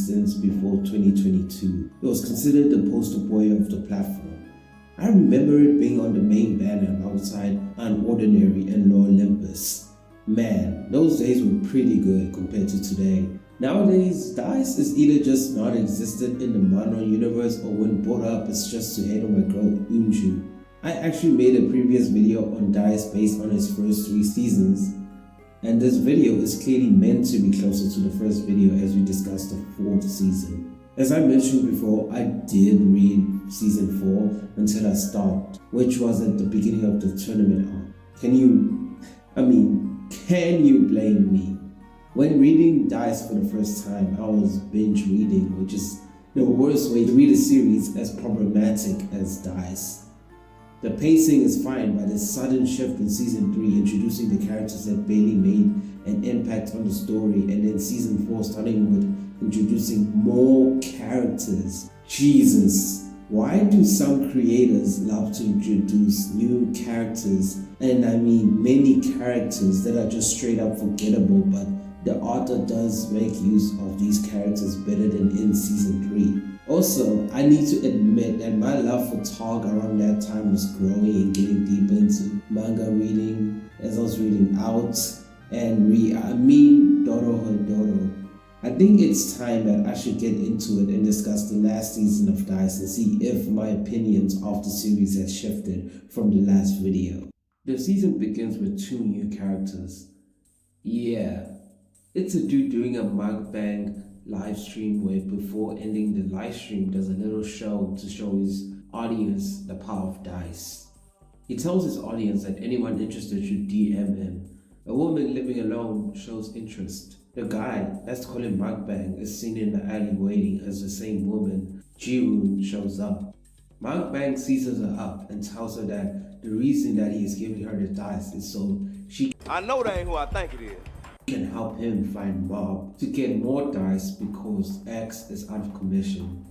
since before 2022. It was considered the poster boy of the platform. I remember it being on the main banner alongside Unordinary and Law Olympus. Man, those days were pretty good compared to today. Nowadays, DICE is either just non-existent in the Mono universe, or when brought up it's just to hate on my girl Unju. I actually made a previous video on DICE based on its first 3 seasons, and this video is clearly meant to be closer to the first video as we discuss the 4th season. As I mentioned before, I did read season 4 until I stopped, which was at the beginning of the tournament arc. Can you blame me? When reading DICE for the first time, I was binge reading, which is the worst way to read a series as problematic as DICE. The pacing is fine, but the sudden shift in season 3 introducing the characters that barely made an impact on the story, and then season 4 starting with introducing more characters. Jesus, why do some creators love to introduce new characters, and I mean many characters that are just straight up forgettable, but the author does make use of these characters better than in season 3. Also, I need to admit that my love for Talk around that time was growing and getting deeper into manga reading as I was reading Out and Doro. I think it's time that I should get into it and discuss the last season of DICE and see if my opinions of the series has shifted from the last video. The season begins with 2 new characters. Yeah, it's a dude doing a mukbang live stream where before ending the live stream does a little show to show his audience the power of DICE. He tells his audience that anyone interested should DM him. A woman living alone shows interest. The guy, let's call him Mukbang, is seen in the alley waiting as the same woman, Jihoon, shows up. Mukbang seizes her up and tells her that the reason that he is giving her the DICE is so I know that ain't who I think it is. Can help him find Mob to get more DICE because X is out of commission.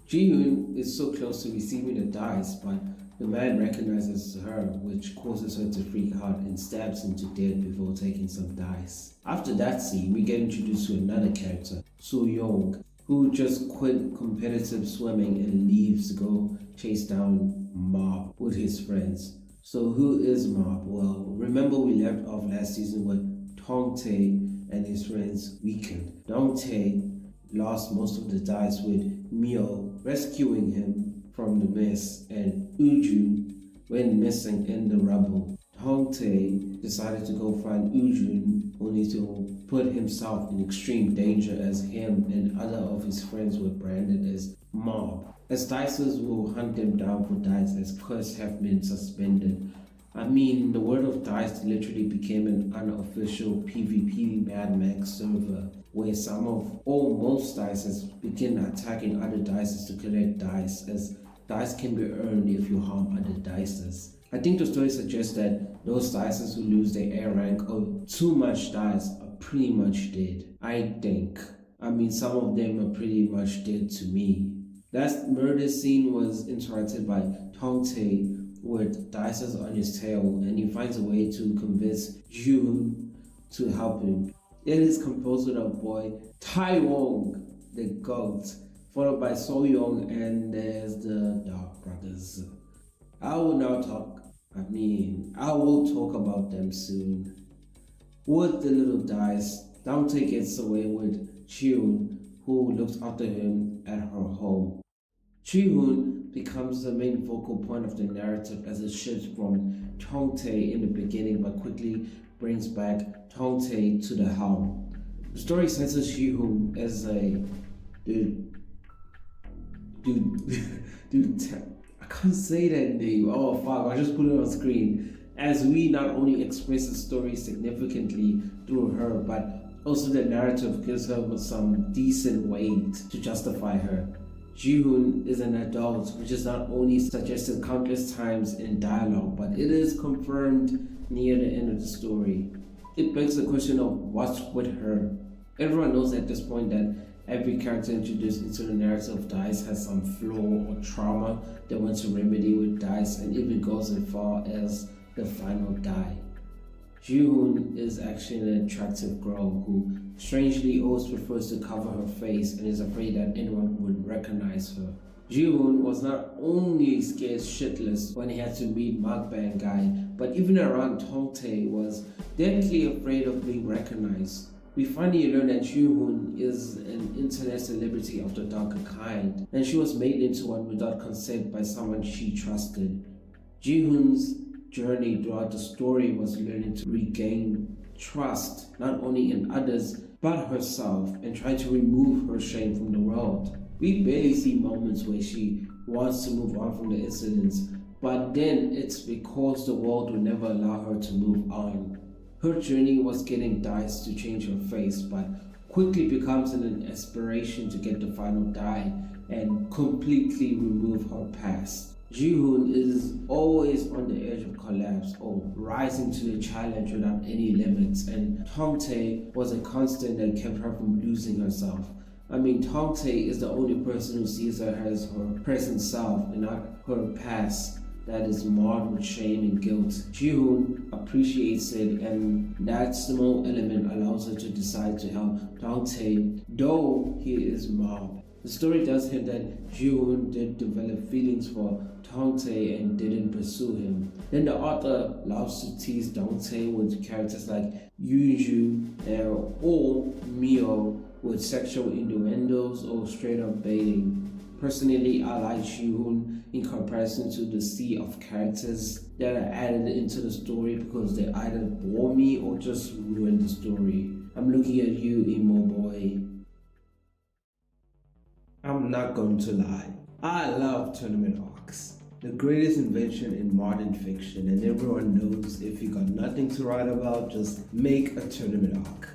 Jihoon is so close to receiving the DICE, but the man recognizes her, which causes her to freak out and stabs him to death before taking some DICE. After that scene, we get introduced to another character, Soo-young, who just quit competitive swimming and leaves to go chase down Mob with his friends. So who is Mob? Well, remember we left off last season with Dongtae and his friends weakened. Dongtae lost most of the DICE with Mio rescuing him from the mess, and Ujun went missing in the rubble. Dongtae decided to go find Ujun only to put himself in extreme danger as him and other of his friends were branded as Mob. As Dicers will hunt them down for DICE as quests have been suspended. I mean, the world of DICE literally became an unofficial PvP Mad Max server where most DICers begin attacking other DICers to collect DICE, as DICE can be earned if you harm other DICers. I think the story suggests that those DICers who lose their A rank or too much DICE are pretty much dead. I think. Some of them are pretty much dead to me. That murder scene was interrupted by Dongtae with DICers on his tail, and he finds a way to convince Jihoon to help him. It is composed with our boy Taewong, the GOAT, followed by So-young, and there's the Dark Brothers. I will talk about them soon. With the little DICE, Dongtae gets away with Jihoon, who looks after him at her home. Jihoon becomes the main focal point of the narrative as it shifts from Dongtae in the beginning but quickly brings back Dongtae to the helm. The story senses Jihoon as a I can't say that name. Oh fuck, I just put it on screen. As we not only express the story significantly through her, but also the narrative gives her some decent weight to justify her. Jihoon is an adult, which is not only suggested countless times in dialogue, but it is confirmed near the end of the story. It begs the question of what's with her. Everyone knows at this point that every character introduced into the narrative of DICE has some flaw or trauma they want to remedy with DICE, and even goes as far as the final die. Ji-hoon is actually an attractive girl who strangely always prefers to cover her face and is afraid that anyone would recognize her. Ji-hoon was not only scared shitless when he had to meet mukbang guy, but even around Tongtae was deadly afraid of being recognized. We finally learn that Ji-hoon is an internet celebrity of the darker kind, and she was made into one without consent by someone she trusted. Ji-hoon's journey throughout the story was learning to regain trust not only in others but herself and try to remove her shame from the world. We barely see moments where she wants to move on from the incidents, but then it's because the world will never allow her to move on. Her journey was getting dice to change her face, but quickly becomes an aspiration to get the final die and completely remove her past. Ji-hoon is always on the edge of collapse or rising to the challenge without any limits, and Tongtae was a constant that kept her from losing herself. I mean, Tongtae is the only person who sees her as her present self and not her past that is marred with shame and guilt. Ji-hoon appreciates it, and that small element allows her to decide to help Tongtae, though he is mobbed. The story does hint that Ji-hoon did develop feelings for Tongtae and didn't pursue him. Then the author loves to tease Tongtae with characters like Yuju or Mio with sexual innuendos or straight up baiting. Personally, I like Ji-hoon in comparison to the sea of characters that are added into the story because they either bore me or just ruin the story. I'm looking at you, emo boy. I'm not going to lie, I love tournament arcs. The greatest invention in modern fiction, and everyone knows if you got nothing to write about, just make a tournament arc.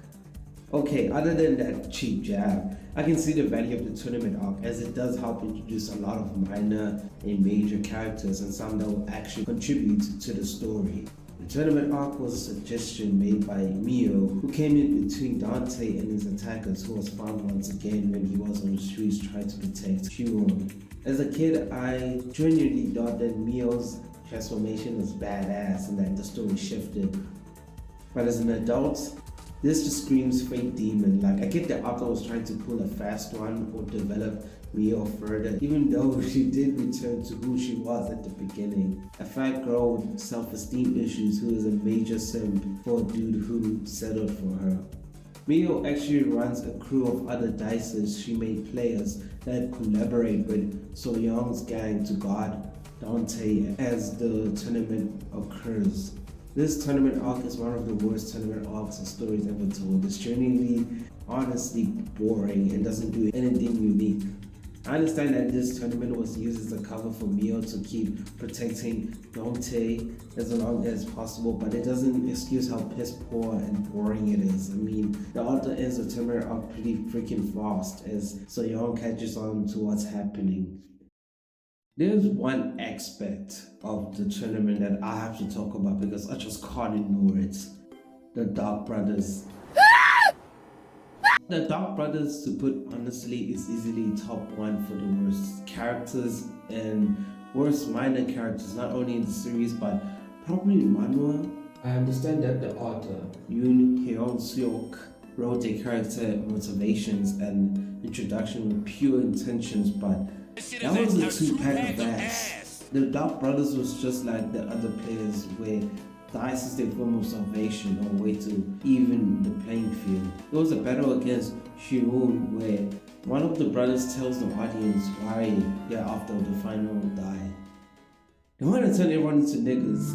Okay, other than that cheap jab, I can see the value of the tournament arc as it does help introduce a lot of minor and major characters and some that will actually contribute to the story. The tournament arc was a suggestion made by Mio, who came in between Dante and his attackers, who was found once again when he was on the streets trying to protect Ji-hoon. As a kid, I genuinely thought that Mio's transformation was badass and that the story shifted. But as an adult, this just screams fake demon. Like, I get the author was trying to pull a fast one or develop Mio further, even though she did return to who she was at the beginning. A fat girl with self-esteem issues who is a major simp for a dude who settled for her. Mio actually runs a crew of other dicers she made players that collaborate with So-young's gang to guard Dante as the tournament occurs. This tournament arc is one of the worst tournament arcs and stories ever told. It's genuinely, honestly boring and doesn't do anything unique. I understand that this tournament was used as a cover for Mio to keep protecting Dante as long as possible, but it doesn't excuse how piss poor and boring it is. I mean, the author ends the tournament arc pretty freaking fast as So-young catches on to what's happening. There's one aspect of the tournament that I have to talk about because I just can't ignore it. The Dark Brothers. The Dark Brothers, to put honestly, is easily top one for the worst characters and worst minor characters, not only in the series but probably in manga. I understand that the author, Yoon Hyun-seok, wrote their character motivations and introduction with pure intentions, but that was a two-pack of ass. The Dark Brothers was just like the other players where dice is their form of salvation or a way to even the playing field. It was a battle against Ji-hoon where one of the brothers tells the audience why they're after the final die. They want to turn everyone into niggas.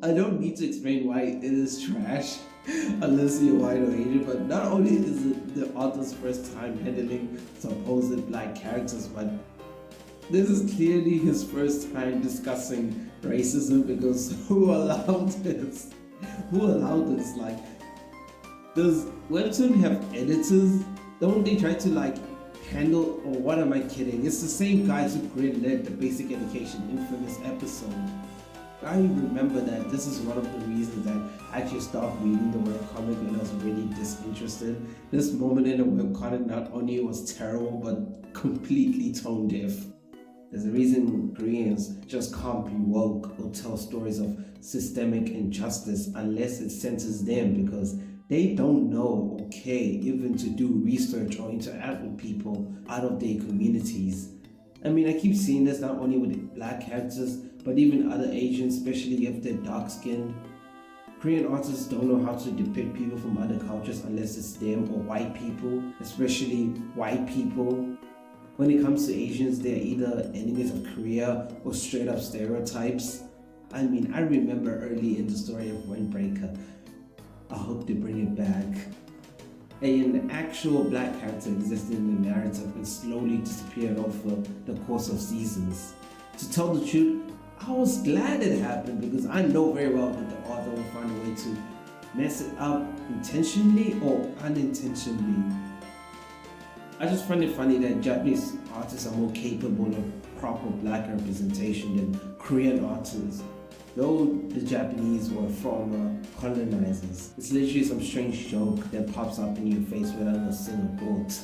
I don't need to explain why it is trash unless you're white or Asian, but not only is it the author's first time handling supposed black characters, but this is clearly his first time discussing racism because who allowed this? Who allowed this? Like, does Webtoon have editors? Don't they try to handle, or what am I kidding? It's the same guys who created the Basic Education infamous episode. I remember that this is one of the reasons that I actually stopped reading the webcomic when I was really disinterested. This moment in the webcomic not only was terrible but completely tone deaf. There's a reason Koreans just can't be woke or tell stories of systemic injustice unless it centers them, because they don't know or care even to do research or interact with people out of their communities. I mean, I keep seeing this not only with black characters, but even other Asians, especially if they're dark-skinned. Korean artists don't know how to depict people from other cultures unless it's them or white people, especially white people. When it comes to Asians, they're either enemies of Korea or straight up stereotypes. I mean, I remember early in the story of Windbreaker. I hope they bring it back. An actual black character existed in the narrative and slowly disappeared over the course of seasons. To tell the truth, I was glad it happened because I know very well that the author will find a way to mess it up intentionally or unintentionally. I just find it funny that Japanese artists are more capable of proper black representation than Korean artists, though the Japanese were former colonizers. It's literally some strange joke that pops up in your face without a single thought.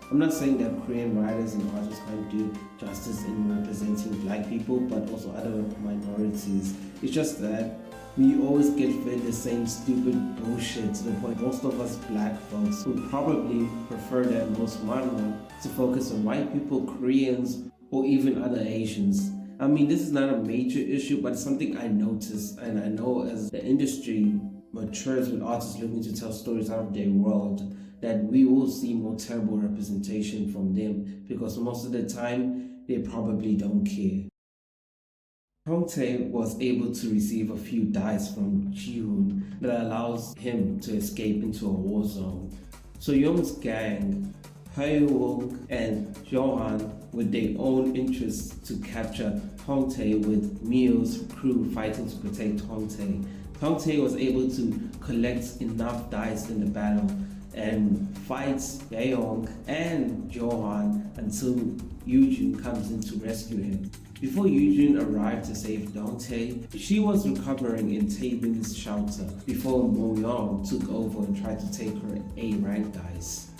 I'm not saying that Korean writers and artists can't do justice in representing black people, but also other minorities. It's just that we always get fed the same stupid bullshit to the point most of us black folks would probably prefer that most modern one to focus on white people, Koreans, or even other Asians. I mean, this is not a major issue, but it's something I notice, and I know as the industry matures with artists looking to tell stories out of their world, that we will see more terrible representation from them, because most of the time, they probably don't care. Hongtae was able to receive a few dice from Ji-hoon that allows him to escape into a war zone. So Young's gang, Hae-woong and Johan, with their own interests to capture Hongtae, with Mio's crew fighting to protect Hongtae. Hongtae was able to collect enough dice in the battle and fights Yaeong and Johan until Yoojun comes in to rescue him. Before Yoojun arrived to save Dongtae, she was recovering in Taemin's shelter before Mo-young took over and tried to take her A-rank dice.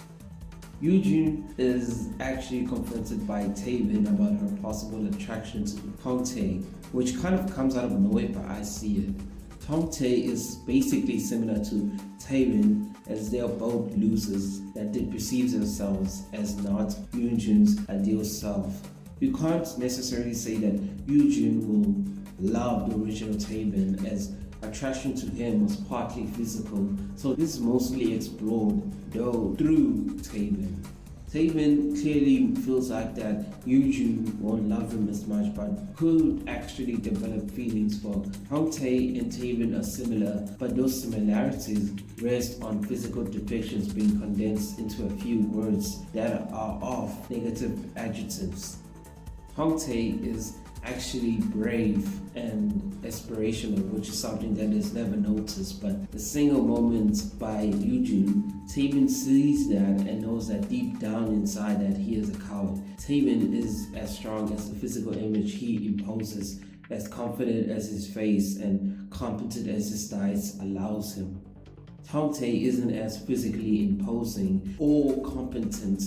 Yoojun is actually confronted by Taemin about her possible attraction to Dongtae, which kind of comes out of nowhere, but I see it. Dongtae is basically similar to Taemin, as they are both losers that they perceive themselves as not Yoojun's ideal self. You can't necessarily say that Yoojun will love the original Taemin, as attraction to him was partly physical, so this is mostly explored though through Taemin. Taemin clearly feels like that Yoojun won't love him as much, but could actually develop feelings for Hongtae and Taemin are similar, but those similarities rest on physical depictions being condensed into a few words that are of negative adjectives. Hongtae is actually brave and aspirational, which is something that is never noticed, but the single moment by Yoojun, Taemin sees that and knows that deep down inside that he is a coward. Taemin is as strong as the physical image he imposes, as confident as his face and competent as his dice allows him. Hongtae isn't as physically imposing or competent,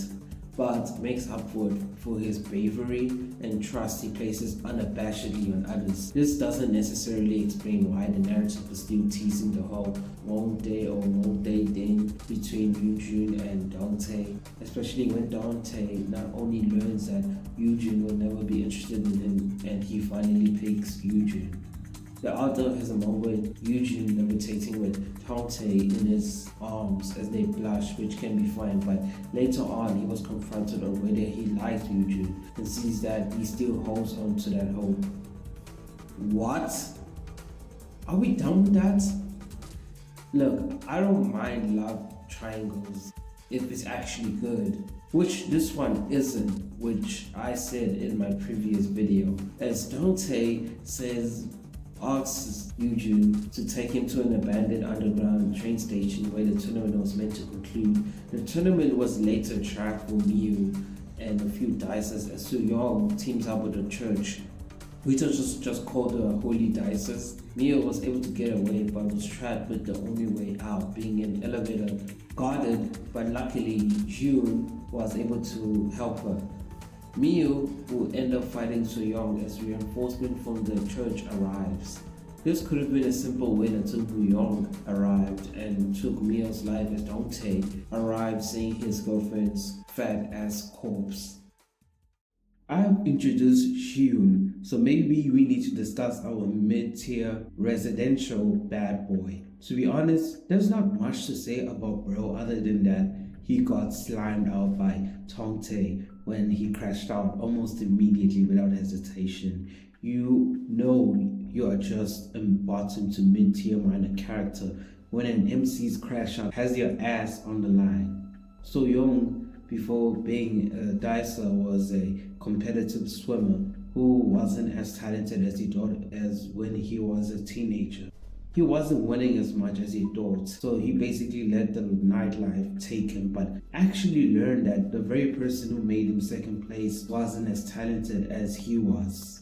but makes up for his bravery and trust he places unabashedly on others. This doesn't necessarily explain why the narrative is still teasing the whole Wongdae or Wongdae thing between Yoojun and Dongtae, especially when Dongtae not only learns that Yoojun will never be interested in him and he finally picks Yoojun. The author has a moment with Yoojun levitating with Dongtae in his arms as they blush, which can be fine, but later on he was confronted on whether he likes Yoojun and sees that he still holds on to that hope. What? Are we done with that? Look, I don't mind love triangles if it's actually good, which this one isn't, which I said in my previous video, as Dongtae asks Yoojun to take him to an abandoned underground train station where the tournament was meant to conclude. The tournament was later tracked for Miu and a few dices as Soo-young teams up with the church, which was just called the Holy Dices. Miu was able to get away but was trapped with the only way out being an elevator guarded, but luckily June was able to help her. Mio will end up fighting So Young as reinforcement from the church arrives. This could have been a simple win until Young arrived and took Mio's life as Dante arrived seeing his girlfriend's fat ass corpse. I have introduced Hyun, so maybe we need to discuss our mid-tier residential bad boy. To be honest, there's not much to say about Bro other than that he got slimed out by Tongtae when he crashed out almost immediately without hesitation. You know you are just a bottom to mid-tier minor character when an MC's crash out has your ass on the line. So Young, before being a dicer, was a competitive swimmer who wasn't as talented as he thought as when he was a teenager. He wasn't winning as much as he thought, so he basically let the nightlife take him, but actually learned that the very person who made him second place wasn't as talented as he was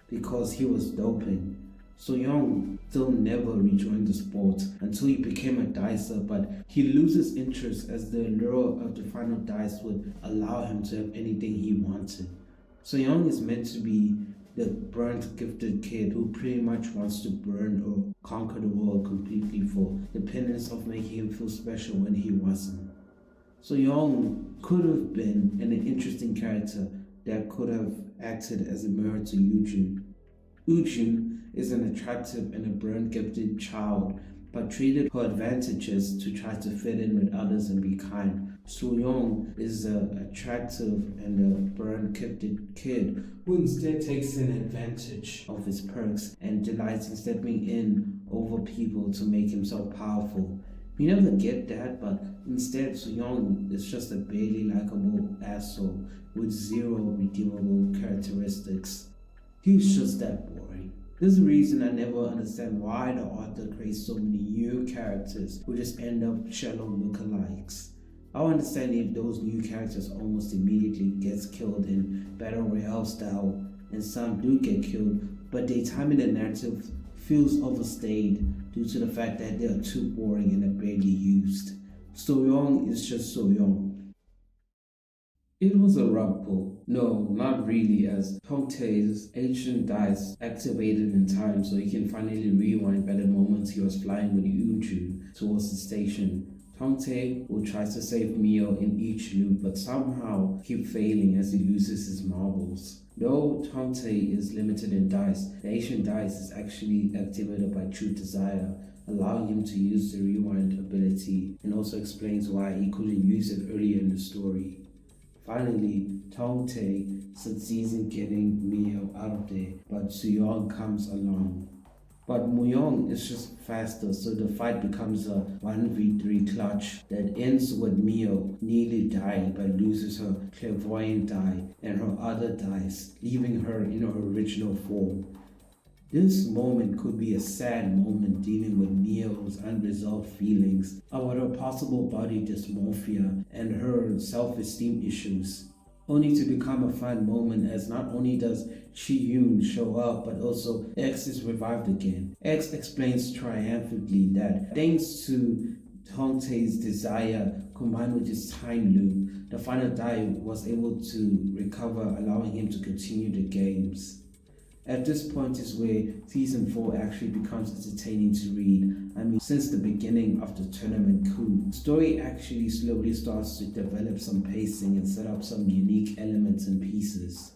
because he was doping. So Young still never rejoined the sport until he became a dicer, but he loses interest as the allure of the final dice would allow him to have anything he wanted. So Young is meant to be the burnt gifted kid who pretty much wants to burn or conquer the world completely for the penance of making him feel special when he wasn't. So Young could have been an interesting character that could have acted as a mirror to Eugene. Eugene is an attractive and a burnt gifted child, but traded her advantages to try to fit in with others and be kind. So Young is an attractive and a burnt gifted kid who instead takes an advantage of his perks and delights in stepping in over people to make himself powerful. We never get that, but instead So Young is just a barely likable asshole with zero redeemable characteristics. He's just that boring. This is the reason I never understand why the author creates so many new characters who just end up shallow lookalikes. I'll understand if those new characters almost immediately gets killed in battle royale style, and some do get killed, but their time in the narrative feels overstayed due to the fact that they are too boring and are barely used. So Young is just So Young. It was a rug pull. No, not really, as Tongtae's ancient dice activated in time so he can finally rewind by the moments he was flying with Yunju towards the station. Tongtae will try to save Mio in each loop, but somehow keep failing as he loses his marbles. Though Tongtae is limited in dice, the ancient dice is actually activated by True Desire, allowing him to use the rewind ability, and also explains why he couldn't use it earlier in the story. Finally, Tongtae succeeds in getting Mio out of there, but Suyong comes along. But Muyong is just faster, so the fight becomes a 1v3 clutch that ends with Mio nearly dying but loses her clairvoyant die and her other dice, leaving her in her original form. This moment could be a sad moment dealing with Mio's unresolved feelings about her possible body dysmorphia and her self-esteem issues, only to become a fun moment as not only does Chi-Yoon show up, but also X is revived again. X explains triumphantly that thanks to Tongtae's desire combined with his time loop, the final die was able to recover, allowing him to continue the games. At this point is where Season 4 actually becomes entertaining to read. I mean, since the beginning of the tournament coup, the story actually slowly starts to develop some pacing and set up some unique elements and pieces.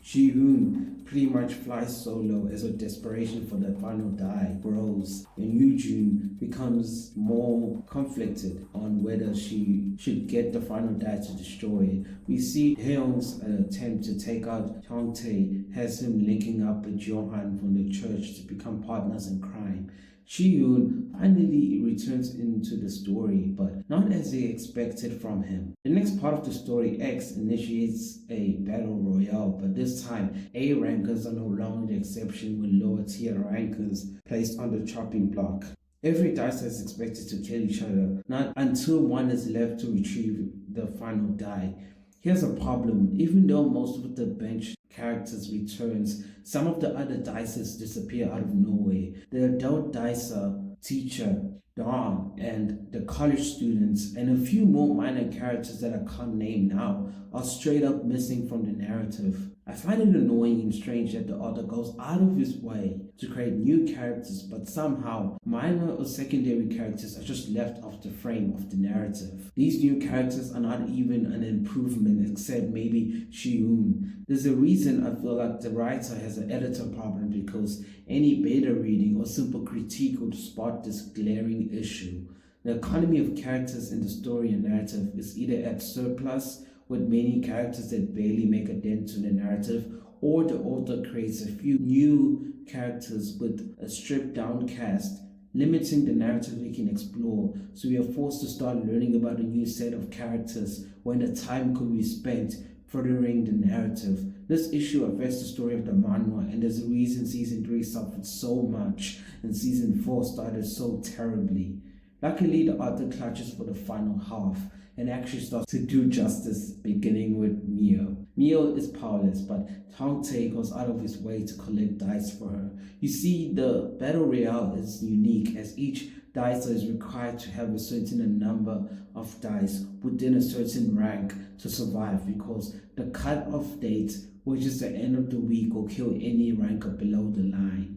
Ji-hoon pretty much flies solo as her desperation for that final die grows, and Yoo-jun becomes more conflicted on whether she should get the final die to destroy it. We see Hyung's attempt to take out Tongtae has him linking up with Johan from the church to become partners in crime. Ji-hoon finally returns into the story, but not as they expected from him. The next part of the story, X initiates a battle royale, but this time A rankers are no longer the exception with lower tier rankers placed on the chopping block. Every dice is expected to kill each other, not until one is left to retrieve the final die. Here's a problem: even though most of the bench characters returns, some of the other dices disappear out of nowhere. The adult dicer teacher, Dawn, and the college students, and a few more minor characters that I can't name now, are straight up missing from the narrative. I find it annoying and strange that the author goes out of his way to create new characters, but somehow minor or secondary characters are just left off the frame of the narrative. These new characters are not even an improvement, except maybe Ji-hoon. There's a reason I feel like the writer has an editor problem, because any beta reading or simple critique would spot this glaring issue. The economy of characters in the story and narrative is either at surplus, with many characters that barely make a dent to the narrative, or the author creates a few new characters with a stripped down cast, limiting the narrative we can explore, so we are forced to start learning about a new set of characters when the time could be spent furthering the narrative. This issue affects the story of the manhwa, and there's a reason season 3 suffered so much and season 4 started so terribly. Luckily, the author clutches for the final half and actually starts to do justice, beginning with Mio. Mio is powerless, but Tong Tae goes out of his way to collect dice for her. You see, the battle royale is unique, as each dicer is required to have a certain number of dice within a certain rank to survive, because the cut-off date, which is the end of the week, will kill any ranker below the line.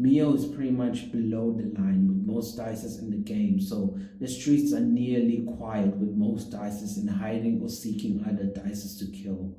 Mio is pretty much below the line with most dices in the game, so the streets are nearly quiet with most dices in hiding or seeking other dices to kill.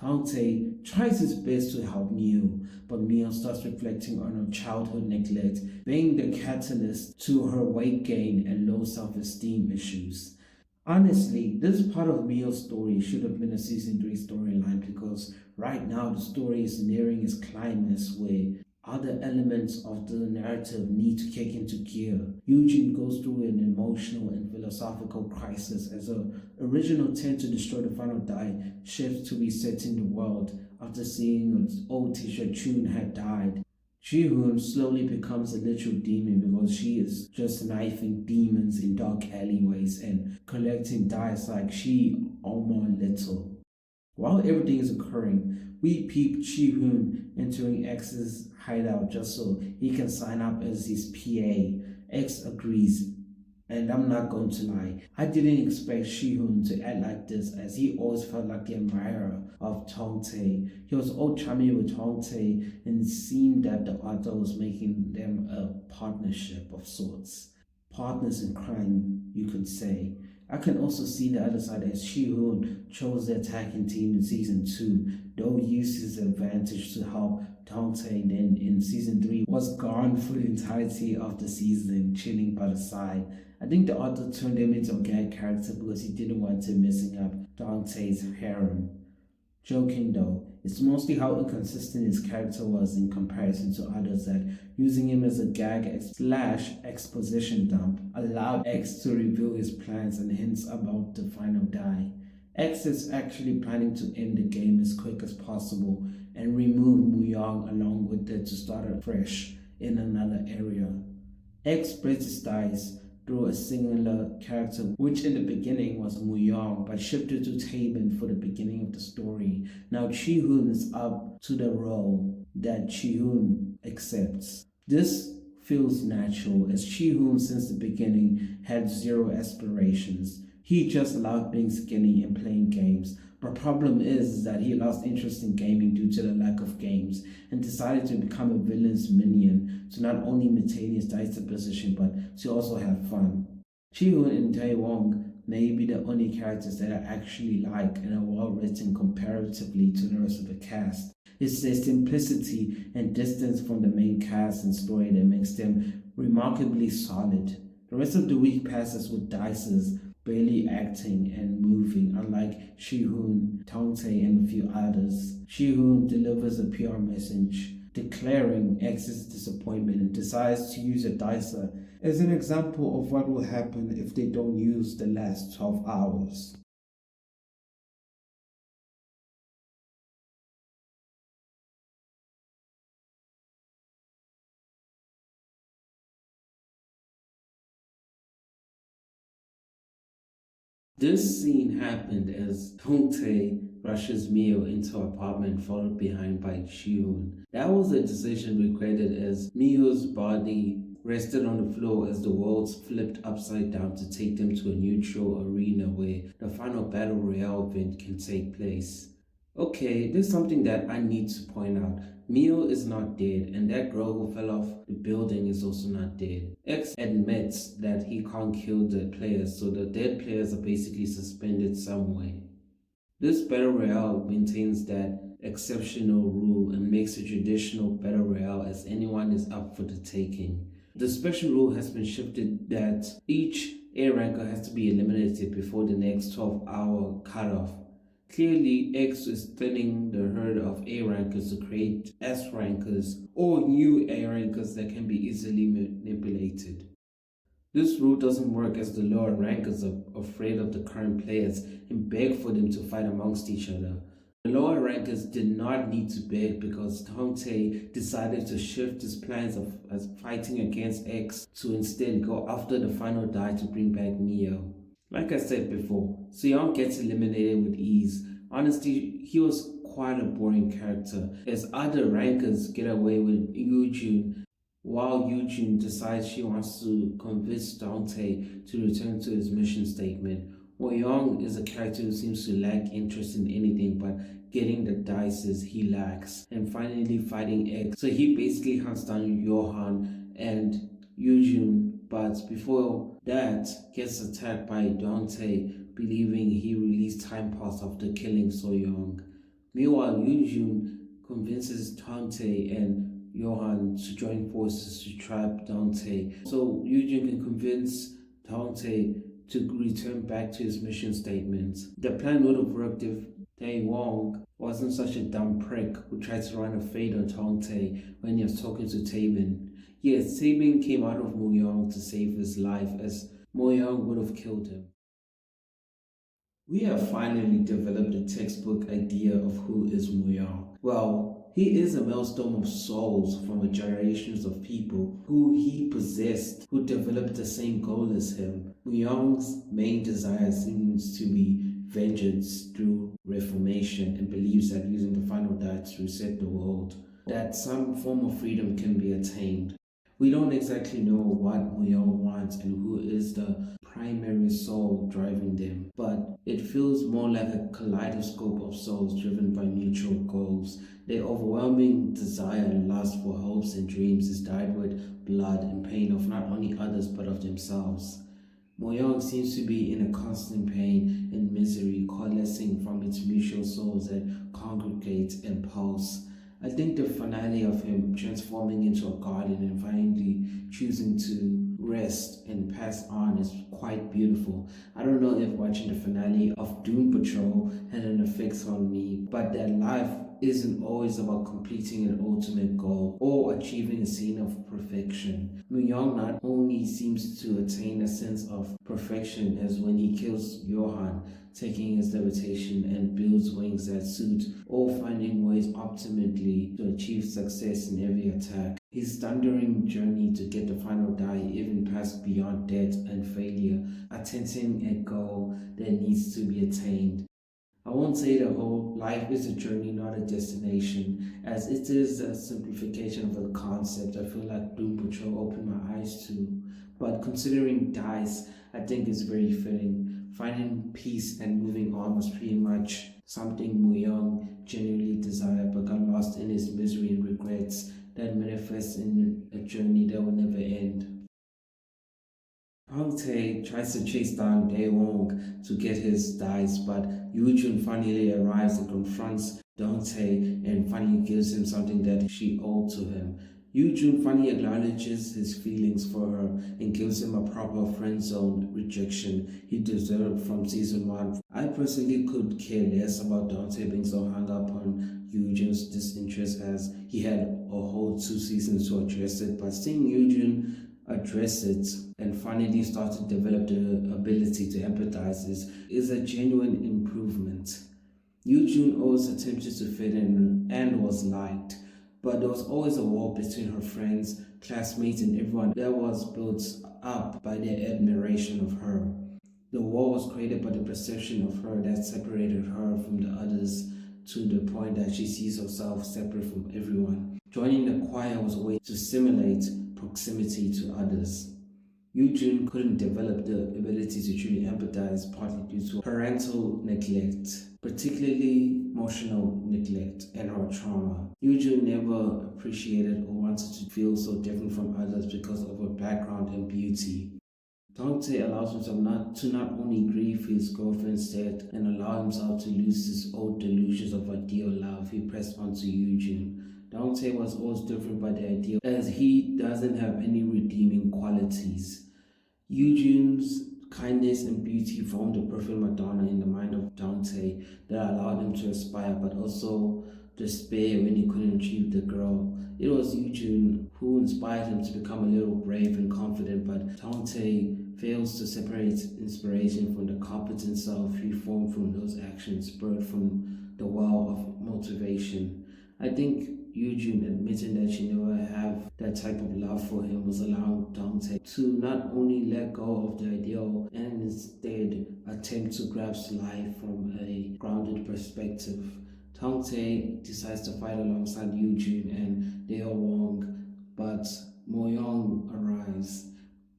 Tong Tae tries his best to help Mio, but Mio starts reflecting on her childhood neglect, being the catalyst to her weight gain and low self-esteem issues. Honestly, this part of Mio's story should have been a season 3 storyline, because right now the story is nearing its climax where other elements of the narrative need to kick into gear. Eugene goes through an emotional and philosophical crisis as her original intent to destroy the final die shifts to resetting the world after seeing its old teacher Chun had died. Ji-hoon slowly becomes a literal demon because she is just knifing demons in dark alleyways and collecting dice like she almost little. While everything is occurring, we peep Ji-hoon entering X's hideout just so he can sign up as his PA. X agrees, and I'm not going to lie, I didn't expect Ji-hoon to act like this, as he always felt like the admirer of Tong Tae. He was all charming with Tong Tae, and it seemed that the author was making them a partnership of sorts. Partners in crime, you could say. I can also see the other side, as Ji-hoon chose the attacking team in season 2, though used his advantage to help Tong Tae, then in season 3 was gone for the entirety of the season, chilling by the side. I think the author turned him into a gag character because he didn't want him messing up Tong Tae's harem. Joking though, it's mostly how inconsistent his character was in comparison to others that using him as a gag slash exposition dump allowed X to reveal his plans and hints about the final die. X is actually planning to end the game as quick as possible and remove Muyong along with it to start afresh in another area. X spreads his dice through a singular character, which in the beginning was Muyong, but shifted to Taemin for the beginning of the story. Now Ji-hoon is up to the role that Ji-hoon accepts. This feels natural, as Ji-hoon since the beginning had zero aspirations. He just loved being skinny and playing games. But problem is that he lost interest in gaming due to the lack of games and decided to become a villain's minion to not only maintain his dice position but to also have fun. Ji-hoon and Tae-wong may be the only characters that I actually like and are well written comparatively to the rest of the cast. It's their simplicity and distance from the main cast and story that makes them remarkably solid. The rest of the week passes with dices barely acting and moving, unlike Ji-hoon, Tong Tae, and a few others. Ji-hoon delivers a PR message declaring X's disappointment and decides to use a dicer as an example of what will happen if they don't use the last 12 hours. This scene happened as Tong Tae rushes Mio into her apartment, followed behind by Ji-hoon. That was a decision regretted, as Mio's body rested on the floor as the worlds flipped upside down to take them to a neutral arena where the final battle royale event can take place. Okay, there's something that I need to point out. Mio is not dead, and that girl who fell off the building is also not dead. X admits that he can't kill the players, so the dead players are basically suspended somewhere. This battle royale maintains that exceptional rule and makes a traditional battle royale as anyone is up for the taking. The special rule has been shifted that each A ranker has to be eliminated before the next 12-hour cutoff. Clearly, X is thinning the herd of A rankers to create S rankers or new A rankers that can be easily manipulated. This rule doesn't work as the lower rankers are afraid of the current players and beg for them to fight amongst each other. The lower rankers did not need to beg because Dante decided to shift his plans of fighting against X to instead go after the final die to bring back Mio. Like I said before, Soo-young gets eliminated with ease. Honestly, he was quite a boring character as other rankers get away with Yoo-jun while Yoo-jun decides she wants to convince Dante to return to his mission statement. Mo-young is a character who seems to lack interest in anything but getting the dices he lacks and finally fighting X. So he basically hunts down Johan and Yoo-jun, but before that gets attacked by Dante, believing he released time pass after killing So-young. Meanwhile, Yoo-jun convinces Dante and Johan to join forces to trap Dante, so Yoo-jun can convince Dante to return back to his mission statement. The plan would have worked if Dae-wong wasn't such a dumb prick who tried to run a fade on Dante when he was talking to Taemin. Yes, Taemin came out of Mo-young to save his life as Mo-young would have killed him. We have finally developed a textbook idea of who is Mo-young. Well, he is a maelstrom of souls from generations of people who he possessed, who developed the same goal as him. Mo-young's main desire seems to be vengeance through reformation and believes that using the final die to reset the world, that some form of freedom can be attained. We don't exactly know what Mo-young wants and who is the primary soul driving them, but it feels more like a kaleidoscope of souls driven by mutual goals. Their overwhelming desire and lust for hopes and dreams is dyed with blood and pain of not only others but of themselves. Mo-young seems to be in a constant pain and misery coalescing from its mutual souls that congregate and pulse. I think the finale of him transforming into a garden and finally choosing to rest and pass on is quite beautiful. I don't know if watching the finale of Doom Patrol had an effect on me, but that life isn't always about completing an ultimate goal or achieving a scene of perfection. Mo-young not only seems to attain a sense of perfection as when he kills Johan, taking his levitation and builds wings that suit, or finding ways optimally to achieve success in every attack. His thundering journey to get the final die even passed beyond death and failure, attempting a goal that needs to be attained. I won't say the whole life is a journey, not a destination, as it is a simplification of a concept I feel like Doom Patrol opened my eyes to. But considering dice, I think it's very fitting. Finding peace and moving on was pretty much something Mo-young genuinely desired but got lost in his misery and regrets that manifests in a journey that will never end. Dante tries to chase down Dae-wong to get his dice, but Yoo-jun finally arrives and confronts Dante and finally gives him something that she owed to him. Yoo-jun finally acknowledges his feelings for her and gives him a proper friend zone rejection he deserved from season 1. I personally could care less about Dante being so hung up on Yoo-jun's disinterest as he had a whole 2 seasons to address it, but seeing Yoo-jun address it and finally start to develop the ability to empathize is a genuine improvement. Yoo-jun always attempted to fit in and was liked, but there was always a wall between her friends, classmates, and everyone that was built up by their admiration of her. The wall was created by the perception of her that separated her from the others to the point that she sees herself separate from everyone. Joining the choir was a way to simulate proximity to others. Eugene couldn't develop the ability to truly empathize, partly due to parental neglect, particularly emotional neglect and her trauma. Eugene never appreciated or wanted to feel so different from others because of her background and beauty. Dante allows himself not only grieve his girlfriend's death and allow himself to lose his old delusions of ideal love. He pressed onto Eugene. Dante was always different by the ideal, as he doesn't have any redeeming qualities. Eugene's kindness and beauty formed a perfect Madonna in the mind of Dante that allowed him to aspire but also despair when he couldn't achieve the girl. It was Eugene who inspired him to become a little brave and confident, but Dante fails to separate inspiration from the competent self he formed from those actions spurred from the well of motivation. I think Eugene admitting that she never have that type of love for him was allowing Dante to not only let go of the ideal and instead attempt to grasp life from a grounded perspective. Dante decides to fight alongside Eugene and they are wrong, but Moyong arrives.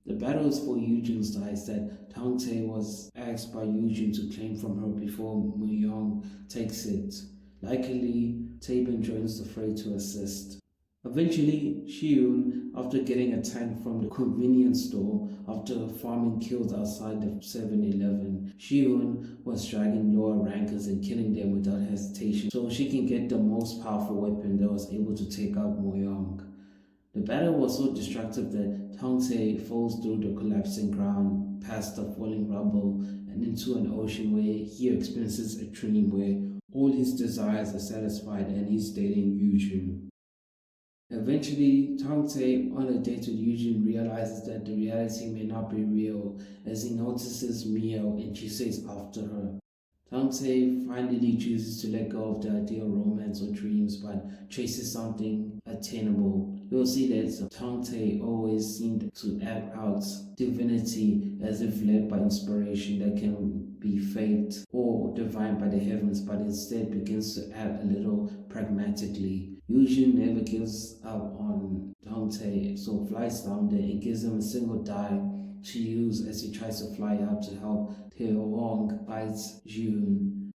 The battle is for Eugene's dice that Dante was asked by Eugene to claim from her before Moyong takes it. Likely, Taban joins the fray to assist. Eventually, Shiun, after getting attacked from the convenience store after farming kills outside the 7-Eleven, Shiun was dragging lower rankers and killing them without hesitation so she can get the most powerful weapon that was able to take out Moyong. The battle was so destructive that Dante falls through the collapsing ground, past the falling rubble, and into an ocean where he experiences a dream where all his desires are satisfied and he's dating Eugene. Eventually, Dante, on a date with Eugene, realizes that the reality may not be real as he notices Mio and she says after her. Dante finally chooses to let go of the ideal romance or dreams but chases something attainable. You'll see that Dante always seemed to act out divinity as if led by inspiration that can be fate or divine by the heavens, but instead begins to act a little pragmatically. Eugene never gives up on Dante, so flies down there and gives him a single die to use as he tries to fly up to help Theo Wong fight June.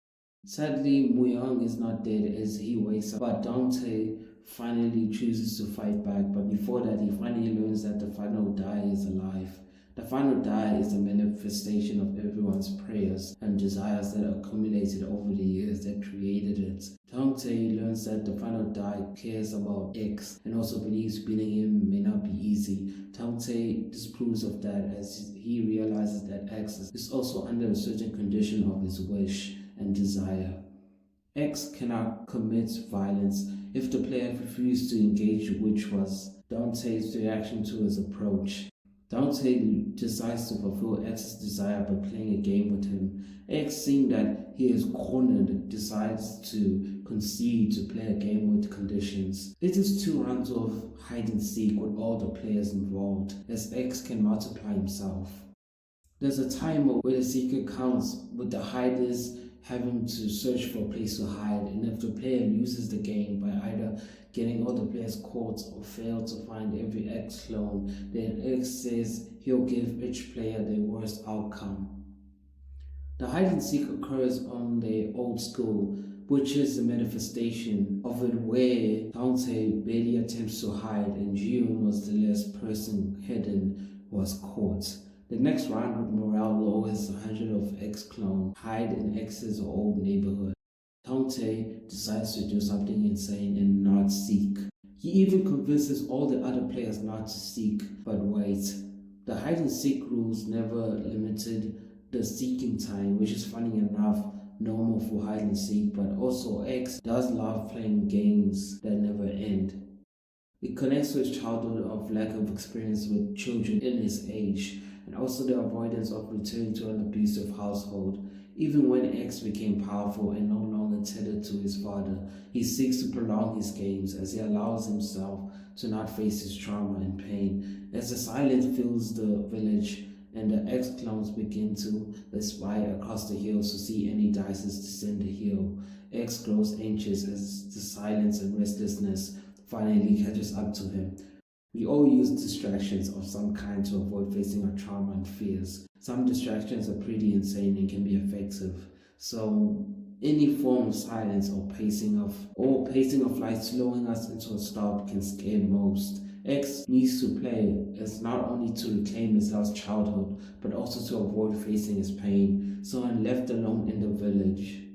Sadly, Muyang is not dead as he wakes up, but Dante finally chooses to fight back. But before that, he finally learns that the final die is alive. The final die is a manifestation of everyone's prayers and desires that accumulated over the years that created it. Dante learns that the final die cares about X and also believes beating him may not be easy. Dante disproves of that as he realizes that X is also under a certain condition of his wish and desire. X cannot commit violence if the player refuses to engage, which was Dante's reaction to his approach. Dante decides to fulfill X's desire by playing a game with him. X, seeing that he is cornered, decides to concede to play a game with conditions. It is 2 rounds of hide and seek with all the players involved, as X can multiply himself. There's a timer where the seeker counts, with the hiders having to search for a place to hide, and if the player loses the game by either getting all the players caught or fail to find every X clone, then X says he'll give each player their worst outcome. The hide and seek occurs on the old school, which is the manifestation of it where Dante barely attempts to hide and June was the last person hidden was caught. The next round with morale lowers 100 of X clone hide in X's old neighborhood. Dante decides to do something insane and not seek. He even convinces all the other players not to seek, but wait. The hide and seek rules never limited the seeking time, which is funny enough normal for hide and seek, but also X does love playing games that never end. It connects to his childhood of lack of experience with children in his age, and also the avoidance of returning to an abusive household. Even when X became powerful and no longer tethered to his father, he seeks to prolong his games as he allows himself to not face his trauma and pain. As the silence fills the village and the X clones begin to spy across the hills to see any dices descend the hill, X grows anxious as the silence and restlessness finally catches up to him. We all use distractions of some kind to avoid facing our trauma and fears. Some distractions are pretty insane and can be effective. So any form of silence or pacing of life slowing us into a stop can scare most. X needs to play as not only to reclaim his lost childhood, but also to avoid facing his pain. So when left alone in the village,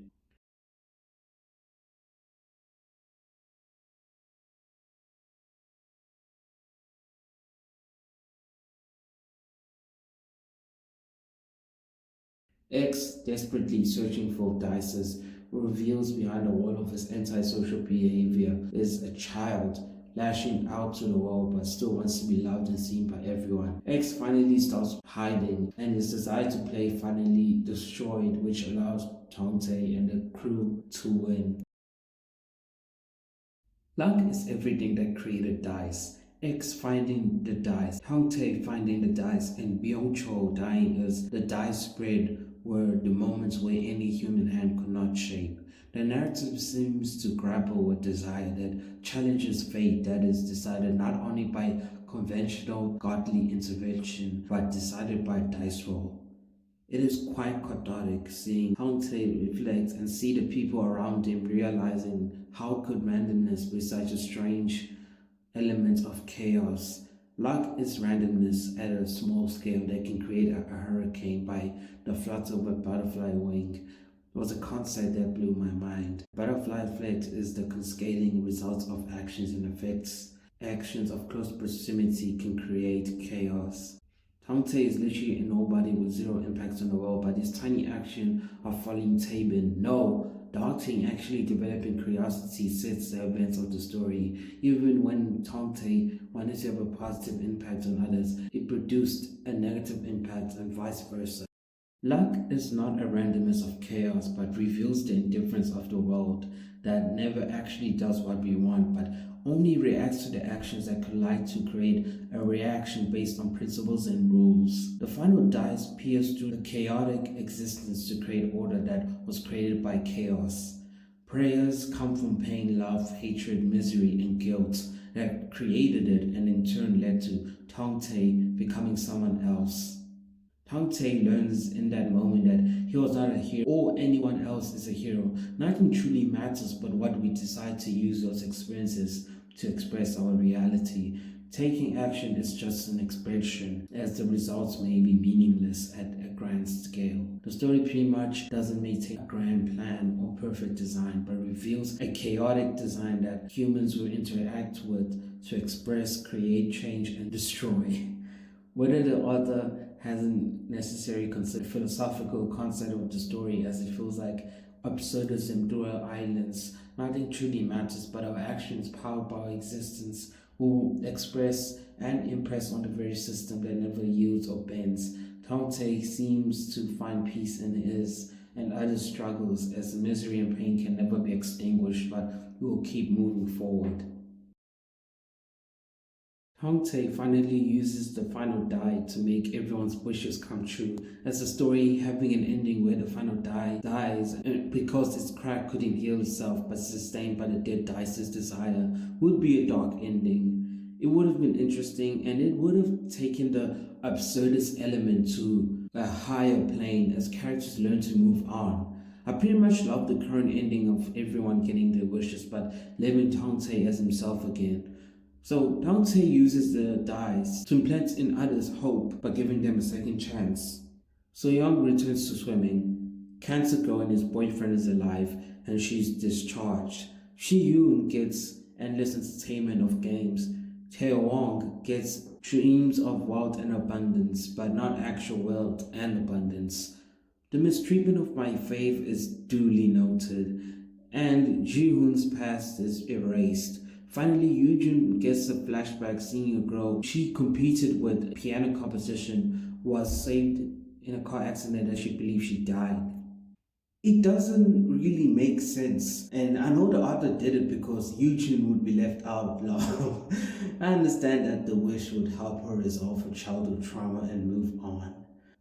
X, desperately searching for Dices, reveals behind the wall of his antisocial behavior is a child lashing out to the world but still wants to be loved and seen by everyone. X finally stops hiding and his desire to play finally destroyed, which allows Tongte and the crew to win. Luck is everything that created dice. X finding the dice, Hangtae finding the dice, and Byung-cho dying as the dice spread were the moments where any human hand could not shape. The narrative seems to grapple with desire that challenges fate that is decided not only by conventional godly intervention but decided by dice roll. It is quite cathartic seeing Hangtae reflect and see the people around him realizing how could randomness be such a strange element of chaos. Luck is randomness at a small scale that can create a hurricane by the flutter of a butterfly wing. It was a concept that blew my mind. Butterfly effect is the cascading results of actions and effects. Actions of close proximity can create chaos. Tangte is literally a nobody with zero impact on the world, but his tiny action of following Tabin, no, doubting, actually developing curiosity sets the events of the story. Even when Tangte wanted to have a positive impact on others, it produced a negative impact and vice versa. Luck is not a randomness of chaos, but reveals the indifference of the world that never actually does what we want, but only reacts to the actions that collide to create a reaction based on principles and rules. The final dice pierce through the chaotic existence to create order that was created by chaos. Prayers come from pain, love, hatred, misery, and guilt that created it and in turn led to Tongte becoming someone else. Tangte learns in that moment that he was not a hero or anyone else is a hero. Nothing truly matters but what we decide to use those experiences to express our reality. Taking action is just an expression, as the results may be meaningless at a grand scale. The story pretty much doesn't maintain a grand plan or perfect design, but reveals a chaotic design that humans will interact with to express, create, change, and destroy. Whether the author hasn't necessarily considered philosophical concept of the story, as it feels like absurdism through our islands, nothing truly matters but our actions powered by our existence will express and impress on the very system that never yields or bends. Tongte seems to find peace in his and others' struggles, as misery and pain can never be extinguished but will keep moving forward. Hangtae finally uses the final die to make everyone's wishes come true, as the story having an ending where the final die dies because its crack couldn't heal itself but sustained by the dead dice's desire would be a dark ending. It would have been interesting and it would have taken the absurdist element to a higher plane as characters learn to move on. I pretty much love the current ending of everyone getting their wishes but leaving Tangte as himself again. So Dante uses the dice to implant in others hope by giving them a second chance. So Young returns to swimming. Cancer Girl and his boyfriend is alive and she's discharged. Shi Yoon gets endless entertainment of games. Tae Wong gets dreams of wealth and abundance, but not actual wealth and abundance. The mistreatment of my faith is duly noted, and Ji-hoon's past is erased. Finally, Eugene gets a flashback seeing a girl she competed with piano competition was saved in a car accident that she believes she died. It doesn't really make sense, and I know the author did it because Eugene would be left out. I understand that the wish would help her resolve her childhood trauma and move on.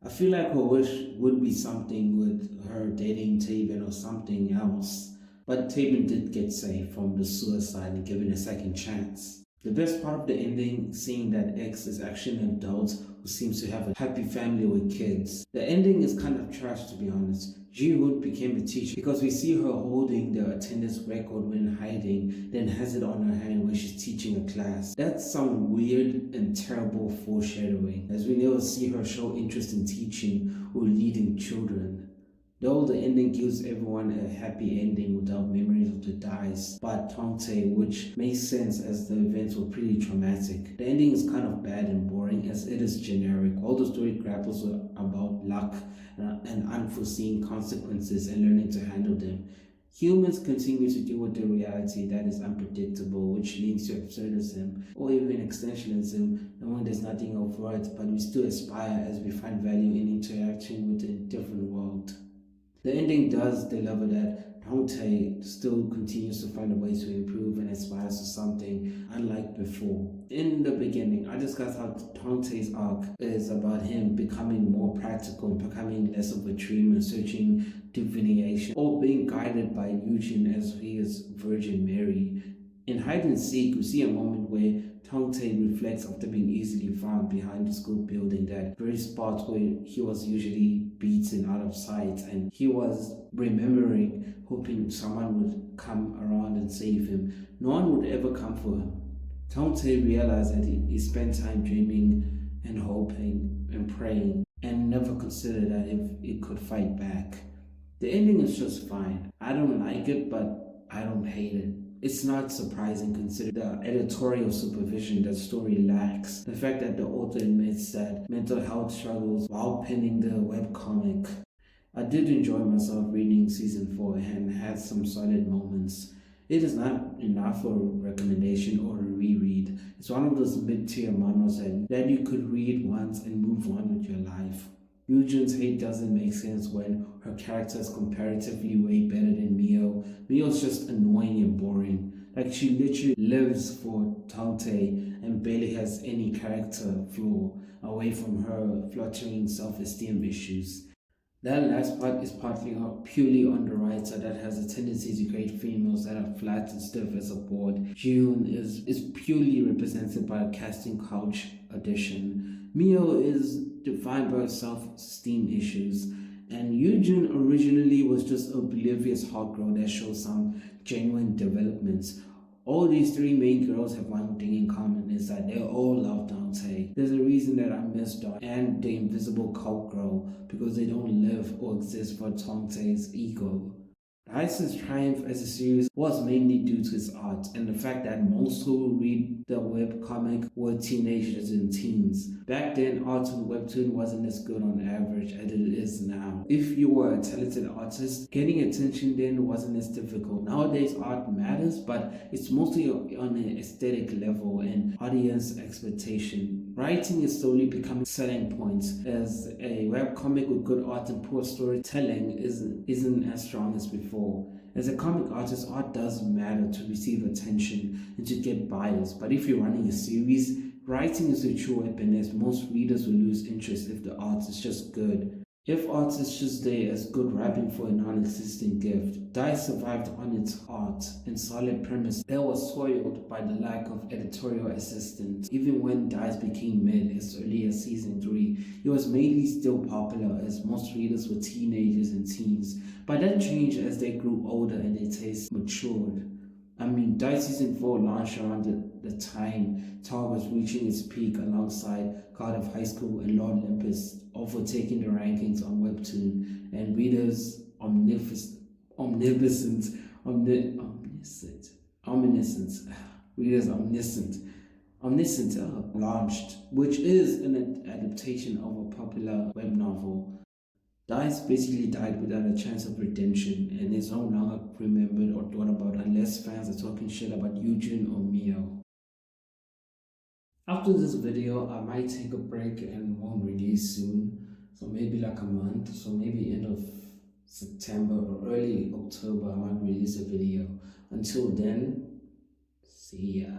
I feel like her wish would be something with her dating Taven or something else. But Taven did get saved from the suicide and given a second chance. The best part of the ending, seeing that X is actually an adult who seems to have a happy family with kids. The ending is kind of trash, to be honest. Ji-hoon became a teacher because we see her holding the attendance record when hiding, then has it on her hand when she's teaching a class. That's some weird and terrible foreshadowing, as we never see her show interest in teaching or leading children. Though the ending gives everyone a happy ending without memories of the dice, but Tongtae, which makes sense as the events were pretty traumatic. The ending is kind of bad and boring as it is generic. All the story grapples about luck and unforeseen consequences and learning to handle them. Humans continue to deal with the reality that is unpredictable, which leads to absurdism or even existentialism, knowing there's nothing over it, but we still aspire as we find value in interacting with a different world. The ending does deliver that Tongtae still continues to find a way to improve and aspires to something unlike before. In the beginning, I discussed how Tongtae's arc is about him becoming more practical and becoming less of a dreamer, searching divination, or being guided by Eugene as he is Virgin Mary. In Hide and Seek, we see a moment where Tongtae reflects after being easily found behind the school building, that very spot where he was usually beaten out of sight, and he was remembering, hoping someone would come around and save him. No one would ever come for him. Tongtae realized that he spent time dreaming and hoping and praying and never considered that if it could fight back. The ending is just fine. I don't like it, but I don't hate it. It's not surprising considering the editorial supervision that story lacks. The fact that the author admits that mental health struggles while penning the webcomic. I did enjoy myself reading season 4 and had some solid moments. It is not enough for a recommendation or a reread. It's one of those mid-tier manhwas that you could read once and move on with your life. Eugene's hate doesn't make sense when her character is comparatively way better than Mio. Mio's just annoying and boring. Like, she literally lives for Tongtae and barely has any character flaw away from her fluttering self-esteem issues. That last part is partly purely on the writer that has a tendency to create females that are flat and stiff as a board. June is purely represented by a casting couch addition. Mio is defined by self-esteem issues, and Eugene originally was just oblivious hot girl that shows some genuine developments. All these three main girls have one thing in common, is that they all love Dante. There's a reason that I miss Dawn and the invisible cult girl, because they don't live or exist for Dante's ego. Dice's triumph as a series was mainly due to its art and the fact that most who read the webcomic were teenagers and teens. Back then, art on Webtoon wasn't as good on average as it is now. If you were a talented artist, getting attention then wasn't as difficult. Nowadays, art matters, but it's mostly on an aesthetic level and audience expectation. Writing is slowly becoming selling points, as a webcomic with good art and poor storytelling isn't as strong as before. As a comic artist, art does matter to receive attention and to get buyers, but if you're running a series, writing is a true weapon, as most readers will lose interest if the art is just good. If art is just there as good wrapping for a non-existent gift, Dice survived on its art and solid premise that was soiled by the lack of editorial assistance. Even when Dice became mid as early as season 3, it was mainly still popular as most readers were teenagers and teens, but that changed as they grew older and their tastes matured. Dice season 4 launched around the time Tar was reaching its peak alongside God of High School and Lord Olympus, overtaking the rankings on Webtoon, and readers omniscient launched, which is an adaptation of a popular web novel. Dice basically died without a chance of redemption and is no longer remembered or thought about unless fans are talking shit about Eugene or Mio. After this video, I might take a break and won't release soon, so maybe like a month, so maybe end of September or early October I might release a video. Until then, see ya.